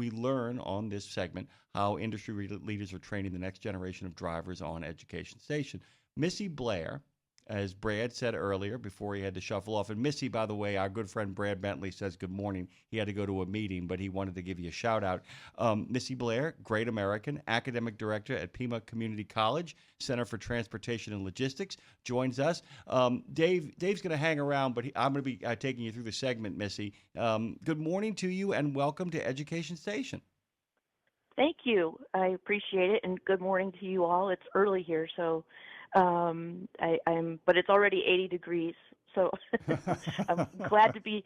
we learn on this segment how industry leaders are training the next generation of drivers on Education Station. Missy Blair, as Brad said earlier before he had to shuffle off, and Missy, by the way, our good friend Brad Bentley says good morning. He had to go to a meeting, but he wanted to give you a shout out. Missy Blair, great American, academic director at Pima Community College, Center for Transportation and Logistics, joins us. Dave's going to hang around, but I'm going to be taking you through the segment, Missy. Good morning to you, and welcome to Education Station. Thank you. I appreciate it, and good morning to you all. It's early here, so but it's already 80 degrees. So I'm glad to be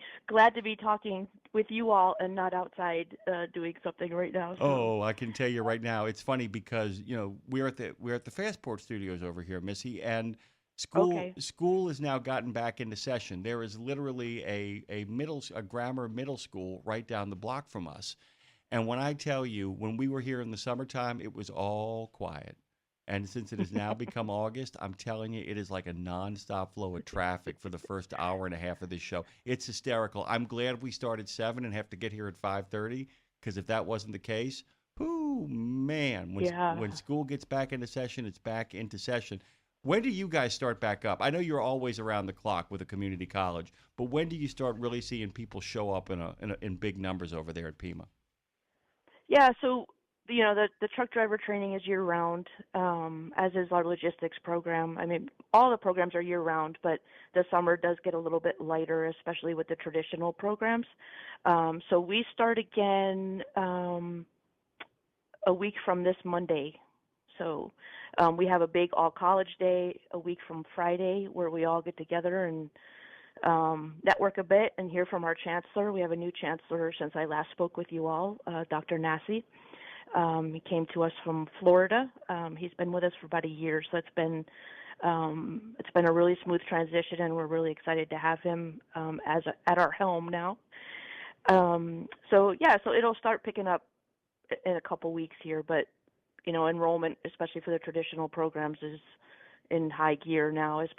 talking with you all and not outside doing something right now. So. Oh, I can tell you right now, it's funny because we're at the Fastport Studios over here, Missy, and school has now gotten back into session. There is literally a grammar middle school right down the block from us. And when I tell you, when we were here in the summertime, it was all quiet. And since it has now become August, I'm telling you, it is like a nonstop flow of traffic for the first hour and a half of this show. It's hysterical. I'm glad we start at 7 and have to get here at 5:30, because if that wasn't the case, whoo, man, when school gets back into session, it's back into session. When do you guys start back up? I know you're always around the clock with a community college, but when do you start really seeing people show up in big numbers over there at Pima? Yeah, so the truck driver training is year round, as is our logistics program. I mean, all the programs are year round, but the summer does get a little bit lighter, especially with the traditional programs. So we start again a week from this Monday. So we have a big all college day a week from Friday where we all get together and network a bit and hear from our chancellor. We have a new chancellor since I last spoke with you all, Dr. Nassi. He came to us from Florida. He's been with us for about a year, so it's been a really smooth transition, and we're really excited to have him at our helm now. So it'll start picking up in a couple weeks here, but enrollment, especially for the traditional programs, is in high gear now as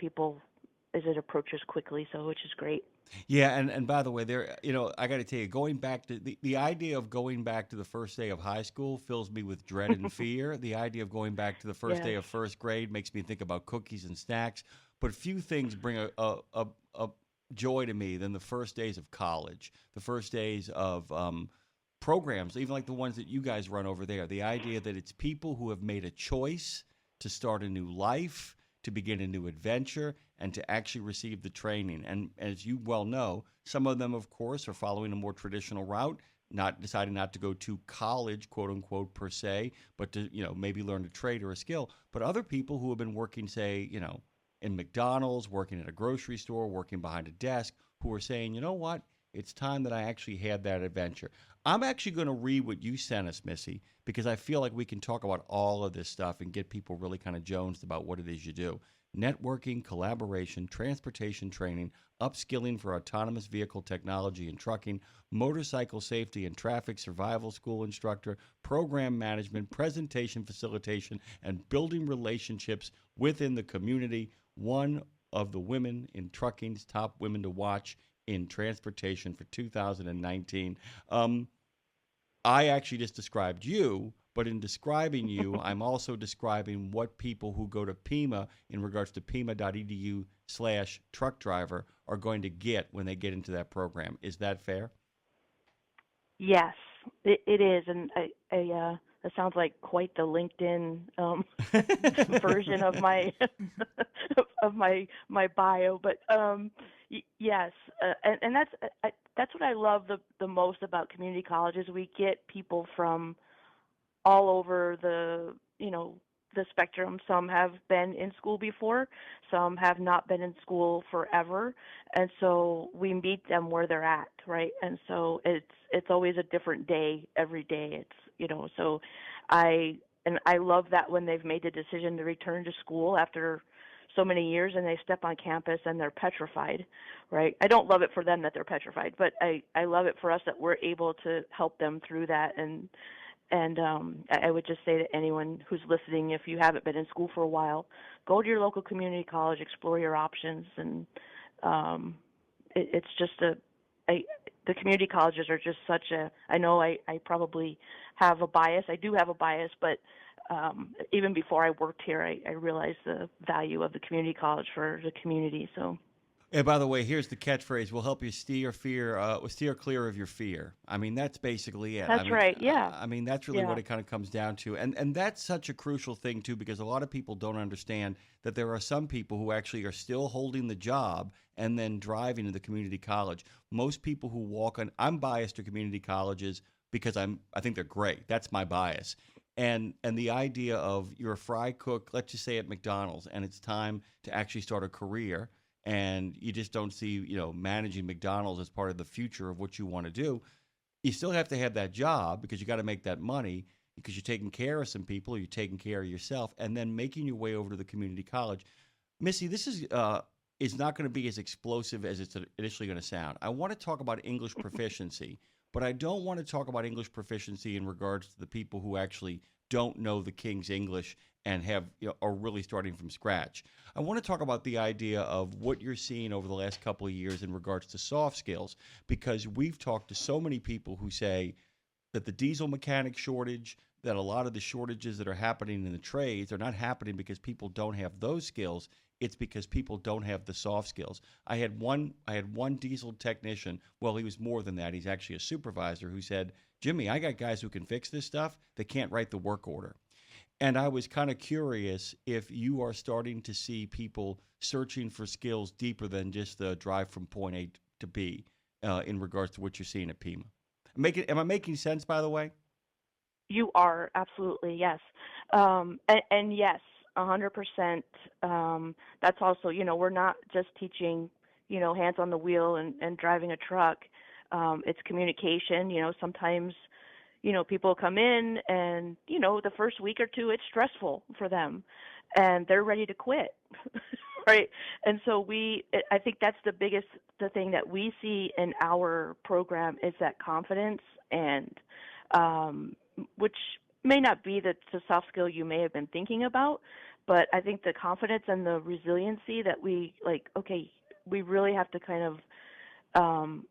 it approaches quickly, so which is great. Yeah, and by the way, I got to tell you, going back to the idea of going back to the first day of high school fills me with dread and fear. The idea of going back to the first day of first grade makes me think about cookies and snacks. But few things bring a joy to me than the first days of college, the first days of programs, even like the ones that you guys run over there. The idea that it's people who have made a choice to start a new life, to begin a new adventure, and to actually receive the training. And as you well know, some of them, of course, are following a more traditional route, deciding not to go to college, quote unquote, per se, but to maybe learn a trade or a skill. But other people who have been working, say, in McDonald's, working at a grocery store, working behind a desk, who are saying, you know what, it's time that I actually had that adventure. I'm actually going to read what you sent us, Missy, because I feel like we can talk about all of this stuff and get people really kind of jonesed about what it is you do. Networking, collaboration, transportation training, upskilling for autonomous vehicle technology and trucking, motorcycle safety and traffic survival school instructor, program management, presentation facilitation, and building relationships within the community. One of the women in trucking's top women to watch in transportation for 2019. I actually just described you, but in describing you, I'm also describing what people who go to Pima in regards to pima.edu/truck driver are going to get when they get into that program. Is that fair? Yes, it is, and that sounds like quite the LinkedIn version of my of my bio. But yes, and that's what I love the most about community colleges. We get people from all over the spectrum. Some have been in school before, some have not been in school forever, and so we meet them where they're at, right? And so it's always a different day every day. So I love that when they've made the decision to return to school after so many years and they step on campus and they're petrified, right? I don't love it for them that they're petrified, but I love it for us that we're able to help them through that. And I would just say to anyone who's listening, if you haven't been in school for a while, go to your local community college, explore your options, and it's just the community colleges are just such a, I know I probably have a bias. I do have a bias, but even before I worked here, I realized the value of the community college for the community. So And by the way, here's the catchphrase: "Will help you steer clear of your fear." I mean, that's basically it. that's right. Yeah. I mean, that's really what Yeah. it kind of comes down to, and that's such a crucial thing too, because a lot of people don't understand that there are some people who actually are still holding the job and then driving to the community college. Most people who walk on, I'm biased to community colleges because I think they're great. That's my bias. And the idea of you're a fry cook, let's just say at McDonald's, and it's time to actually start a career, and you just don't see, managing McDonald's as part of the future of what you want to do. You still have to have that job because you got to make that money, because you're taking care of some people, you're taking care of yourself, and then making your way over to the community college. Missy, this is not going to be as explosive as it's initially going to sound. I want to talk about English proficiency, but I don't want to talk about English proficiency in regards to the people who actually don't know the King's English and are really starting from scratch. I want to talk about the idea of what you're seeing over the last couple of years in regards to soft skills, because we've talked to so many people who say that the diesel mechanic shortage, that a lot of the shortages that are happening in the trades are not happening because people don't have those skills. It's because people don't have the soft skills. I had one diesel technician. Well, he was more than that. He's actually a supervisor who said, "Jimmy, I got guys who can fix this stuff. They can't write the work order." And I was kind of curious if you are starting to see people searching for skills deeper than just the drive from point A to B, in regards to what you're seeing at Pima. Am I making sense, by the way? You are absolutely, yes. And yes, 100%. That's also, we're not just teaching, hands on the wheel and driving a truck. It's communication. Sometimes, people come in and, the first week or two, it's stressful for them and they're ready to quit. Right. And so I think that's the thing that we see in our program is that confidence and, um, which may not be the soft skill you may have been thinking about, but I think the confidence and the resiliency that we like, okay, we really have to kind of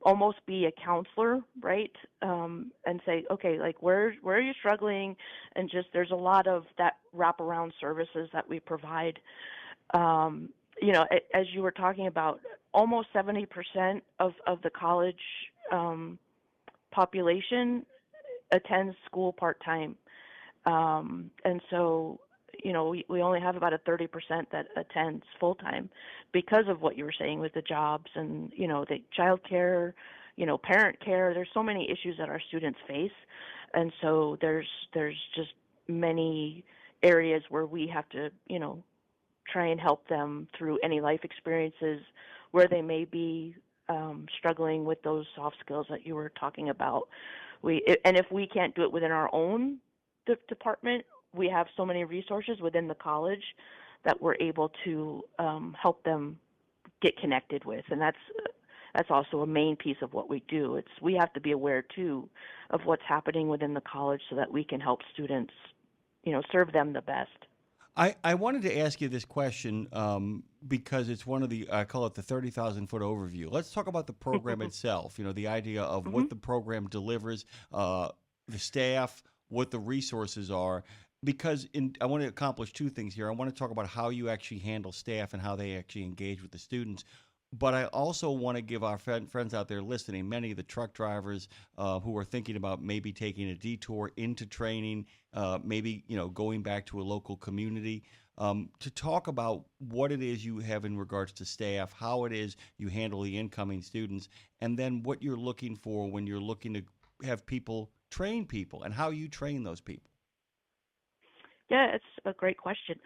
almost be a counselor, right? And say, okay, like where are you struggling? And just there's a lot of that wraparound services that we provide. Um, as you were talking about, almost 70% of the college um, population attends school part time. And so, we only have about a 30% that attends full time because of what you were saying with the jobs and, the child care, parent care. There's so many issues that our students face. And so there's just many areas where we have to, try and help them through any life experiences where they may be struggling with those soft skills that you were talking about. And if we can't do it within our own department, we have so many resources within the college that we're able to help them get connected with, and that's also a main piece of what we do. We have to be aware too of what's happening within the college so that we can help students, serve them the best. I wanted to ask you this question, because it's one of I call it the 30,000-foot overview. Let's talk about the program itself, the idea of Hmm. what the program delivers, the staff, what the resources are. Because I want to accomplish two things here. I want to talk about how you actually handle staff and how they actually engage with the students. But I also want to give our friends out there listening, many of the truck drivers who are thinking about maybe taking a detour into training, maybe going back to a local community, to talk about what it is you have in regards to staff, how it is you handle the incoming students, and then what you're looking for when you're looking to have people train people and how you train those people. Yeah, it's a great question.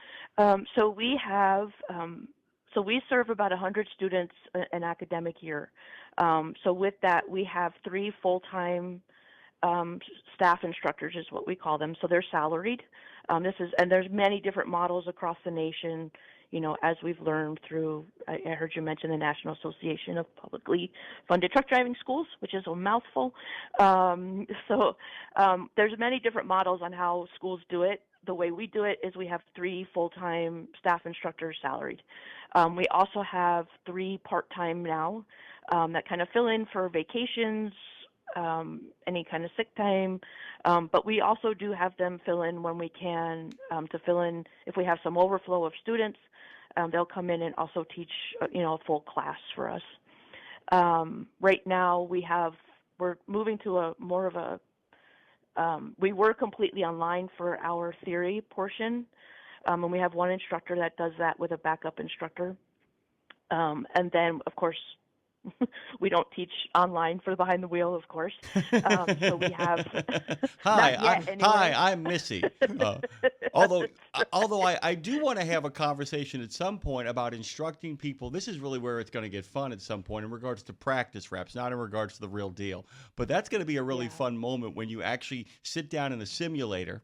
So we serve about 100 students an academic year. So with that, we have three full-time um, staff instructors, is what we call them. So they're salaried. And there's many different models across the nation. As we've learned through, I heard you mention the National Association of Publicly Funded Truck Driving Schools, which is a mouthful. There's many different models on how schools do it. The way we do it is we have three full-time staff instructors salaried. We also have three part-time now. that kind of fill in for vacations, any kind of sick time. But we also do have them fill in when we can, to fill in if we have some overflow of students. They'll come in and also teach, a full class for us. Right now we're moving to a more of a, we were completely online for our theory portion, and we have one instructor that does that with a backup instructor. And then, of course, we don't teach online for the behind the wheel, of course. So we have not yet anyway. I'm Missy. Although I do want to have a conversation at some point about instructing people. This is really where it's going to get fun at some point in regards to practice reps, not in regards to the real deal. But that's going to be a really fun moment when you actually sit down in a simulator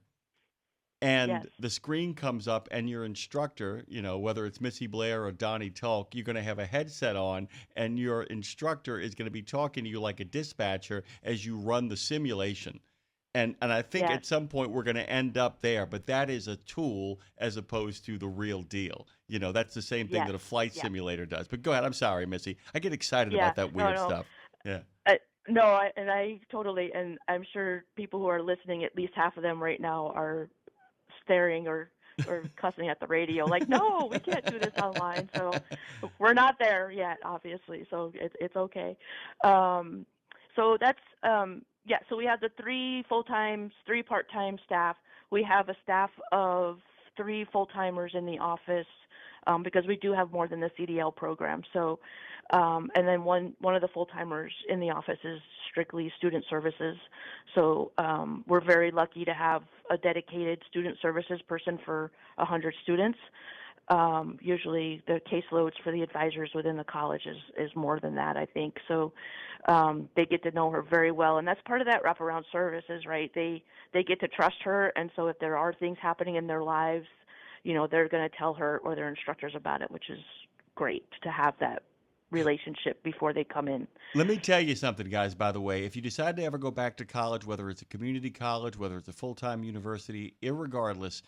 and the screen comes up and your instructor, whether it's Missy Blair or Donnie Talk, you're going to have a headset on and your instructor is going to be talking to you like a dispatcher as you run the simulation. And I think at some point we're going to end up there, but that is a tool as opposed to the real deal. That's the same thing that a flight simulator does. But go ahead. I'm sorry, Missy. I get excited about that weird stuff. Yeah. No, I totally, and I'm sure people who are listening, at least half of them right now are staring or cussing at the radio like, no, we can't do this online. So we're not there yet, obviously. So it's okay. So that's, so we have the 3 full-time, 3 part-time staff. We have a staff of 3 full-timers in the office, because we do have more than the CDL program. So, and then one of the full-timers in the office is strictly student services. So we're very lucky to have a dedicated student services person for 100 students. Usually the caseloads for the advisors within the college is more than that, I think. So they get to know her very well, and that's part of that wraparound services, right? They get to trust her, and so if there are things happening in their lives, they're going to tell her or their instructors about it, which is great to have that relationship before they come in. Let me tell you something, guys, by the way. If you decide to ever go back to college, whether it's a community college, whether it's a full-time university, irregardless,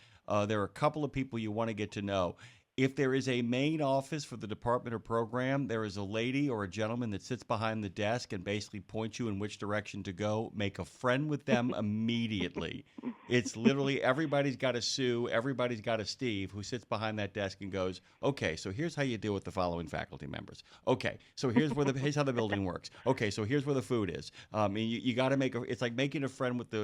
there are a couple of people you want to get to know. If there is a main office for the department or program, there is a lady or a gentleman that sits behind the desk and basically points you in which direction to go. Make a friend with them immediately. It's literally everybody's got a Sue, everybody's got a Steve who sits behind that desk and goes, okay, so here's how you deal with the following faculty members. Okay, so here's how the building works. Okay, so here's where the food is. You got to it's like making a friend with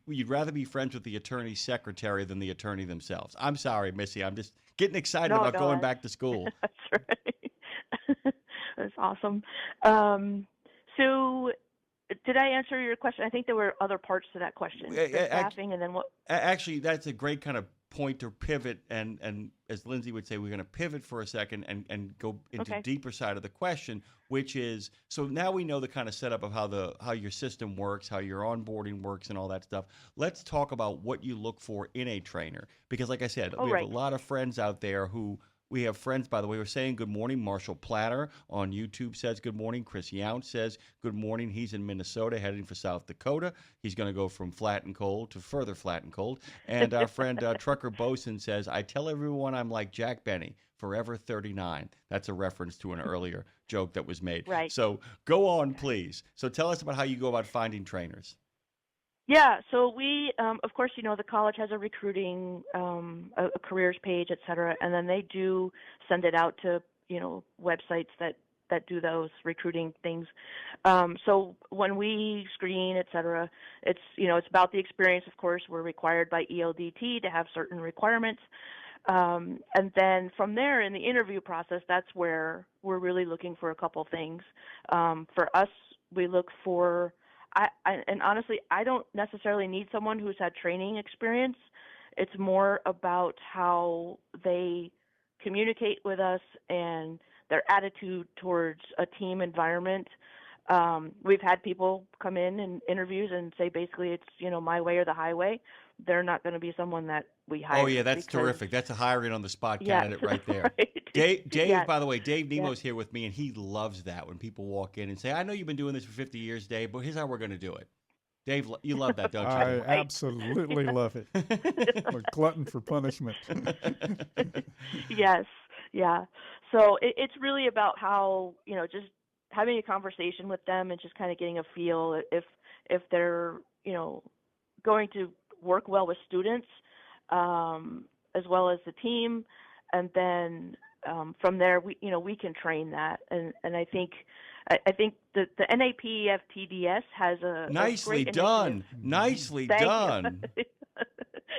you'd rather be friends with the attorney's secretary than the attorney themselves. I'm sorry, Missy. I'm just getting excited about going back to school. That's right. That's awesome. So did I answer your question? I think there were other parts to that question. The staffing and then what? Actually, that's a great kind of point to pivot. And as Lindsay would say, we're going to pivot for a second and go into the deeper side of the question, which is, so now we know the kind of setup of how your system works, how your onboarding works and all that stuff. Let's talk about what you look for in a trainer. Because like I said, we have a lot of friends out there we have friends, by the way, who are saying good morning. Marshall Platter on YouTube says good morning. Chris Yount says good morning. He's in Minnesota heading for South Dakota. He's going to go from flat and cold to further flat and cold. And our friend Trucker Boson says, I tell everyone I'm like Jack Benny, forever 39. That's a reference to an earlier joke that was made. Right. So go on, please. So tell us about how you go about finding trainers. Yeah, so we, of course, the college has a recruiting, a careers page, et cetera, and then they do send it out to, websites that do those recruiting things. So when we screen, et cetera, it's, it's about the experience, of course. We're required by ELDT to have certain requirements. And then from there in the interview process, that's where we're really looking for a couple things. For us, we look for, and honestly, I don't necessarily need someone who's had training experience. It's more about how they communicate with us and their attitude towards a team environment. We've had people come in interviews and say basically it's, my way or the highway. They're not going to be someone that we hire. Oh, yeah, that's terrific. That's a hiring on the spot candidate right there. Right. Dave, by the way, Dave Nemo's here with me, and he loves that when people walk in and say, I know you've been doing this for 50 years, Dave, but here's how we're going to do it. Dave, you love that, don't you? I absolutely love it. I'm a glutton for punishment. Yes, yeah. So it's really about how, just having a conversation with them and just kind of getting a feel if they're, going to work well with students, as well as the team, and then from there we can train that, and I think the NAPFTDS has a Nicely great initiative. done. Nicely Thank done. you.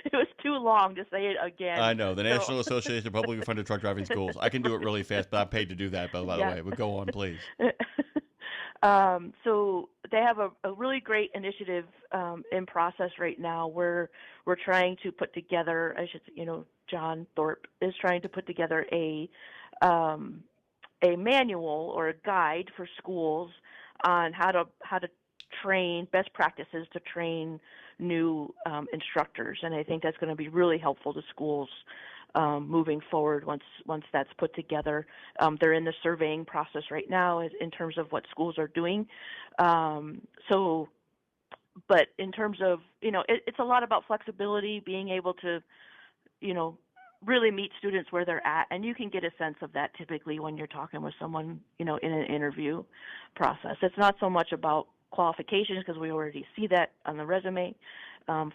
It was too long to say it again. I know. The So, National Association of Publicly Funded Truck Driving Schools. I can do it really fast, but I'm paid to do that, by the yeah. way. But go on, please. So they have a really great initiative in process right now where we're trying to put together, John Thorpe is trying to put together a manual or a guide for schools on how to train, best practices to train new instructors, and I think that's going to be really helpful to schools moving forward once that's put together. They're in the surveying process right now in terms of what schools are doing. But in terms of, it's a lot about flexibility, being able to, really meet students where they're at, and you can get a sense of that typically when you're talking with someone, in an interview process. It's not so much about qualifications because we already see that on the resume.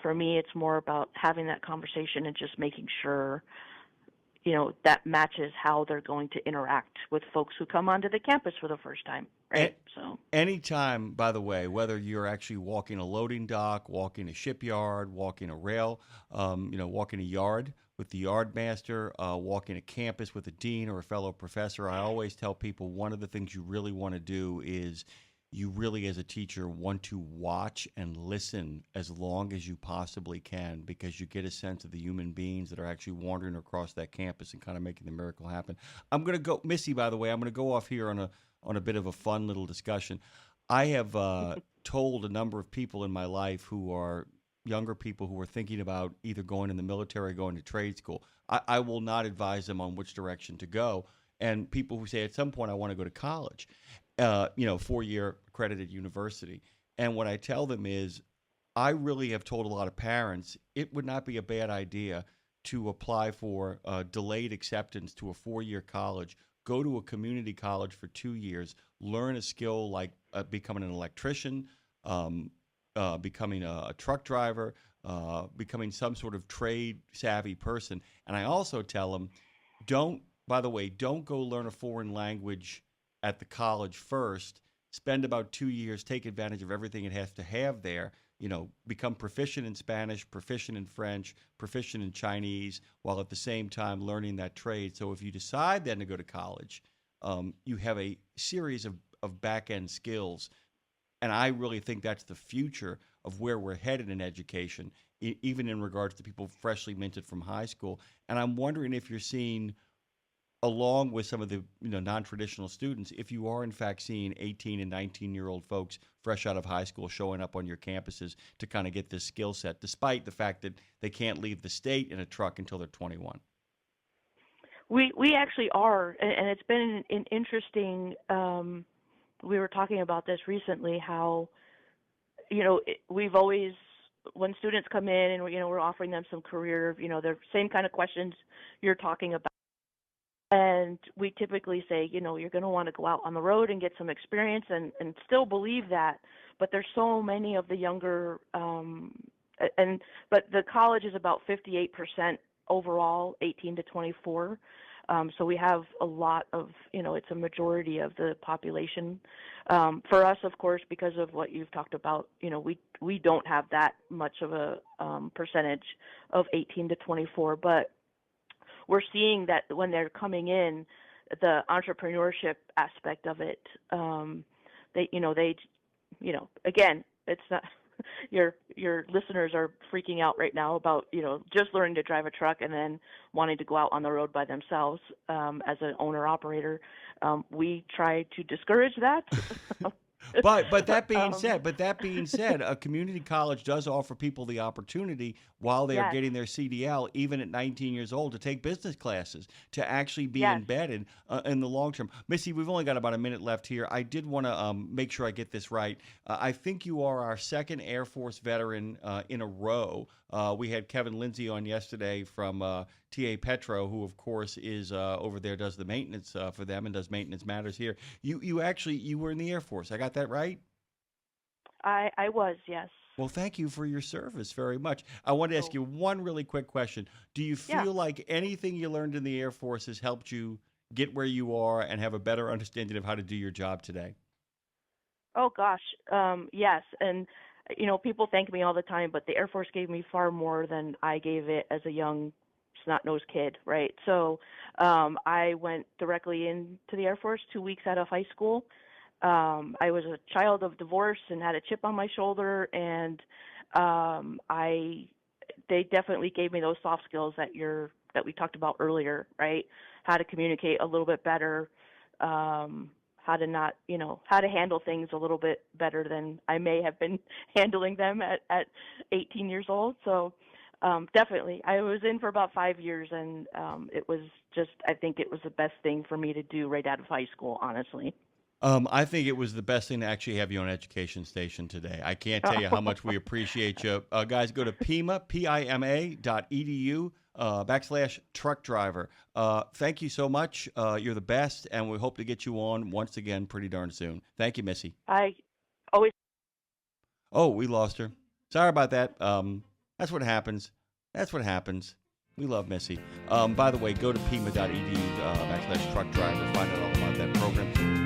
For me, it's more about having that conversation and just making sure, that matches how they're going to interact with folks who come onto the campus for the first time, right? So anytime, by the way, whether you're actually walking a loading dock, walking a shipyard, walking a rail, walking a yard with the yard master, walking a campus with a dean or a fellow professor, I always tell people one of the things you really want to do is you really, as a teacher, want to watch and listen as long as you possibly can, because you get a sense of the human beings that are actually wandering across that campus and kind of making the miracle happen. I'm going to go, Missy, by the way, I'm going to go off here on a bit of a fun little discussion. I have told a number of people in my life who are younger people who are thinking about either going in the military or going to trade school. I will not advise them on which direction to go. And people who say at some point I want to go to college, 4-year accredited university. And what I tell them is I really have told a lot of parents it would not be a bad idea to apply for delayed acceptance to a 4-year college, go to a community college for 2 years, learn a skill like becoming an electrician, becoming a truck driver, becoming some sort of trade savvy person. And I also tell them, don't go learn a foreign language at the college first. Spend about 2 years, take advantage of everything it has to have there. Become proficient in Spanish, proficient in French, proficient in Chinese, while at the same time learning that trade. So if you decide then to go to college, you have a series of back-end skills. And I really think that's the future of where we're headed in education, even in regards to people freshly minted from high school. And I'm wondering if you're seeing, along with some of the non-traditional students, if you are in fact seeing 18 and 19-year-old folks fresh out of high school showing up on your campuses to kind of get this skill set, despite the fact that they can't leave the state in a truck until they're 21. we actually are, and it's been an interesting. We were talking about this recently, how we've always, when students come in and we're offering them some career, the same kind of questions you're talking about. And we typically say, you're going to want to go out on the road and get some experience, and still believe that. But there's so many of the younger, but the college is about 58% overall, 18 to 24. So we have a lot of, it's a majority of the population. For us, of course, because of what you've talked about, we don't have that much of a percentage of 18 to 24, but we're seeing that when they're coming in, the entrepreneurship aspect of it, again, it's not, your listeners are freaking out right now about, just learning to drive a truck and then wanting to go out on the road by themselves, as an owner operator. We try to discourage that. But that being Um, said, a community college does offer people the opportunity while they are yes, getting their CDL, even at 19 years old, to take business classes, to actually be yes. embedded in the long term. Missy, we've only got about a minute left here. I did want to make sure I get this right. I think you are our second Air Force veteran in a row. We had Kevin Lindsay on yesterday from TA Petro, who of course is over there, does the maintenance for them and does maintenance matters here. You were in the Air Force. I got that right? I was, yes. Well, thank you for your service very much. I want to ask So, you one really quick question. Do you yeah. feel like anything you learned in the Air Force has helped you get where you are and have a better understanding of how to do your job today? Oh gosh, yes. And people thank me all the time, but the Air Force gave me far more than I gave it as a young snot-nosed kid, right? So, I went directly into the Air Force 2 weeks out of high school. I was a child of divorce and had a chip on my shoulder, and I they definitely gave me those soft skills that we talked about earlier, right? How to communicate a little bit better, how to not, how to handle things a little bit better than I may have been handling them at 18 years old. So definitely, I was in for about 5 years, and it was just, I think it was the best thing for me to do right out of high school, honestly. I think it was the best thing to actually have you on Education Station today. I can't tell you how much we appreciate you. Guys, go to Pima.edu /truck driver. Thank you so much. You're the best, and we hope to get you on once again pretty darn soon. Thank you, Missy. I always Oh, we lost her. Sorry about that. That's what happens. That's what happens. We love Missy. By the way, go to Pima.edu /truck driver. Find out all about that program.